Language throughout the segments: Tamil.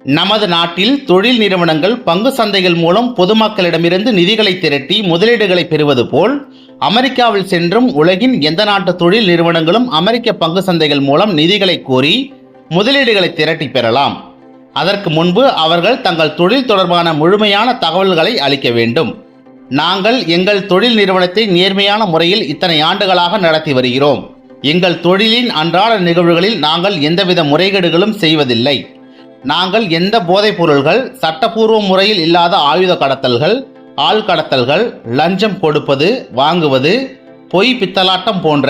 நமது நாட்டில் தொழில் நிறுவனங்கள் பங்கு சந்தைகள் மூலம் பொதுமக்களிடமிருந்து நிதிகளை திரட்டி முதலீடுகளை பெறுவது போல் அமெரிக்காவில் சென்றும் உலகின் எந்த நாட்டு தொழில் நிறுவனங்களும் அமெரிக்க பங்கு சந்தைகள் மூலம் நிதிகளை கோரி முதலீடுகளை திரட்டி பெறலாம். அதற்கு முன்பு அவர்கள் தங்கள் தொழில் தொடர்பான முழுமையான தகவல்களை அளிக்க வேண்டும். நாங்கள் எங்கள் தொழில் நிறுவனத்தை நேர்மையான முறையில் இத்தனை ஆண்டுகளாக நடத்தி வருகிறோம். எங்கள் தொழிலின் அன்றாட நிகழ்வுகளில் நாங்கள் எந்தவித முறைகேடுகளும் செய்வதில்லை. நாங்கள் எந்த போதைப் பொருள்கள், சட்டப்பூர்வ முறையில் இல்லாத ஆயுத கடத்தல்கள், ஆள் கடத்தல்கள், லஞ்சம் கொடுப்பது வாங்குவது, பொய் பித்தலாட்டம் போன்ற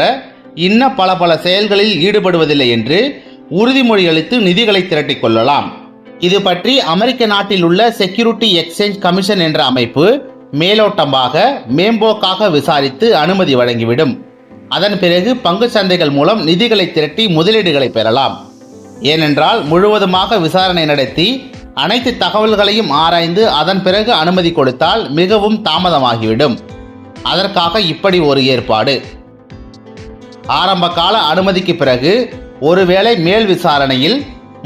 இன்ன பல செயல்களில் ஈடுபடுவதில்லை என்று உறுதிமொழி அளித்து நிதிகளை திரட்டிக் கொள்ளலாம். இது பற்றி அமெரிக்க நாட்டில் உள்ள செக்யூரிட்டி எக்ஸ்சேஞ்ச் கமிஷன் என்ற அமைப்பு மேலோட்டமாக மேம்போக்காக விசாரித்து அனுமதி வழங்கிவிடும். அதன் பிறகு பங்கு சந்தைகள் மூலம் நிதிகளை திரட்டி முதலீடுகளை பெறலாம். ஏனென்றால் முழுவதுமாக விசாரணை நடத்தி அனைத்து தகவல்களையும் ஆராய்ந்து அதன் பிறகு அனுமதி கொடுத்தால் மிகவும் தாமதமாகிவிடும். அதற்காக இப்படி ஒரு ஏற்பாடு. ஆரம்ப கால அனுமதிக்கு பிறகு ஒருவேளை மேல் விசாரணையில்,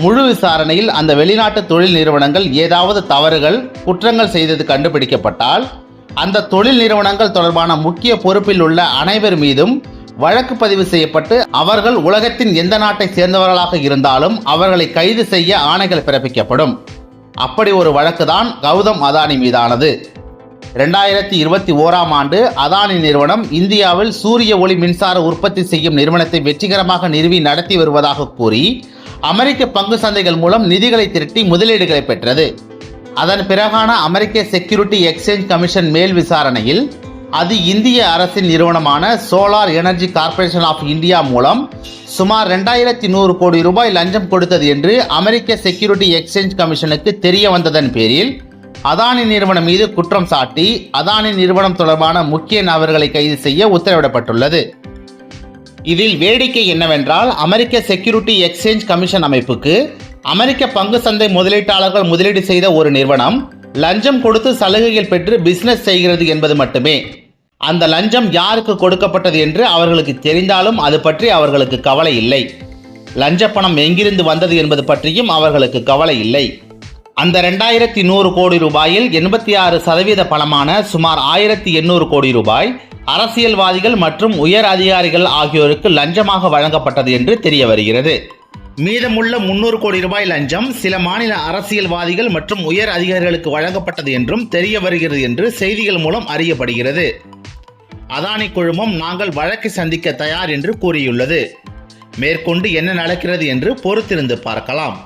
முழு விசாரணையில் அந்த வெளிநாட்டு தொழில் நிறுவனங்கள் ஏதாவது தவறுகள், குற்றங்கள் செய்தது கண்டுபிடிக்கப்பட்டால் அந்த தொழில் நிறுவனங்கள் தொடர்பான முக்கிய பொறுப்பில் உள்ள அனைவர் மீதும் வழக்கு பதிவு செய்யப்பட்டு அவர்கள் உலகத்தின் எந்த நாட்டை சேர்ந்தவர்களாக இருந்தாலும் அவர்களை கைது செய்ய ஆணைகள் பிறப்பிக்கப்படும். அப்படி ஒரு வழக்கு தான் கௌதம் அதானி மீதானது. 2021ஆம் ஆண்டு அதானி நிறுவனம் இந்தியாவில் சூரிய ஒளி மின்சார உற்பத்தி செய்யும் நிறுவனத்தை வெற்றிகரமாக நிறுவி நடத்தி வருவதாக கூறி அமெரிக்க பங்கு சந்தைகள் மூலம் நிதிகளை திரட்டி முதலீடுகளை பெற்றது. அதன் பிறகான அமெரிக்க செக்யூரிட்டி எக்ஸ்சேஞ்ச் கமிஷன் மேல் விசாரணையில் அது இந்திய அரசின் நிறுவனமான solar energy corporation of India மூலம் சுமார் 2100 கோடி ரூபாய் லஞ்சம் கொடுத்தது என்று அமெரிக்க செக்யூரிட்டி எக்ஸ்சேஞ்ச் கமிஷனுக்கு தெரிய வந்ததன் பேரில் அதானி நிறுவனம் மீது குற்றம் சாட்டி அதானி நிறுவனம் தொடர்பான முக்கிய நபர்களை கைது செய்ய உத்தரவிடப்பட்டுள்ளது. இதில் வேடிக்கை என்னவென்றால், அமெரிக்க செக்யூரிட்டி எக்ஸ்சேஞ்ச் கமிஷன் அமைப்புக்கு அமெரிக்க பங்கு சந்தை முதலீட்டாளர்கள் முதலீடு செய்த ஒரு நிறுவனம் லஞ்சம் கொடுத்து சலுகைகள் பெற்று பிசினஸ் செய்கிறது என்பது மட்டுமே. அந்த லஞ்சம் யாருக்கு கொடுக்கப்பட்டது என்று அவர்களுக்கு தெரிந்தாலும் அது பற்றி அவர்களுக்கு கவலை இல்லை. லஞ்ச பணம் எங்கிருந்து வந்தது என்பது பற்றியும் அவர்களுக்கு கவலை இல்லை. அந்த 2100 கோடி ரூபாயில் 86% பணமான சுமார் 1800 கோடி ரூபாய் அரசியல்வாதிகள் மற்றும் உயர் அதிகாரிகள் ஆகியோருக்கு லஞ்சமாக வழங்கப்பட்டது என்று தெரிய வருகிறது. மீதமுள்ள 300 கோடி ரூபாய் லஞ்சம் சில மாநில அரசியல்வாதிகள் மற்றும் உயர் அதிகாரிகளுக்கு வழங்கப்பட்டது என்றும் தெரிய வருகிறது என்று செய்திகள் மூலம் அறியப்படுகிறது. அதானி குழுமம் நாங்கள் வழக்கை சந்திக்க தயார் என்று கூறியுள்ளது. மேற்கொண்டு என்ன நடக்கிறது என்று பொறுத்திருந்து பார்க்கலாம்.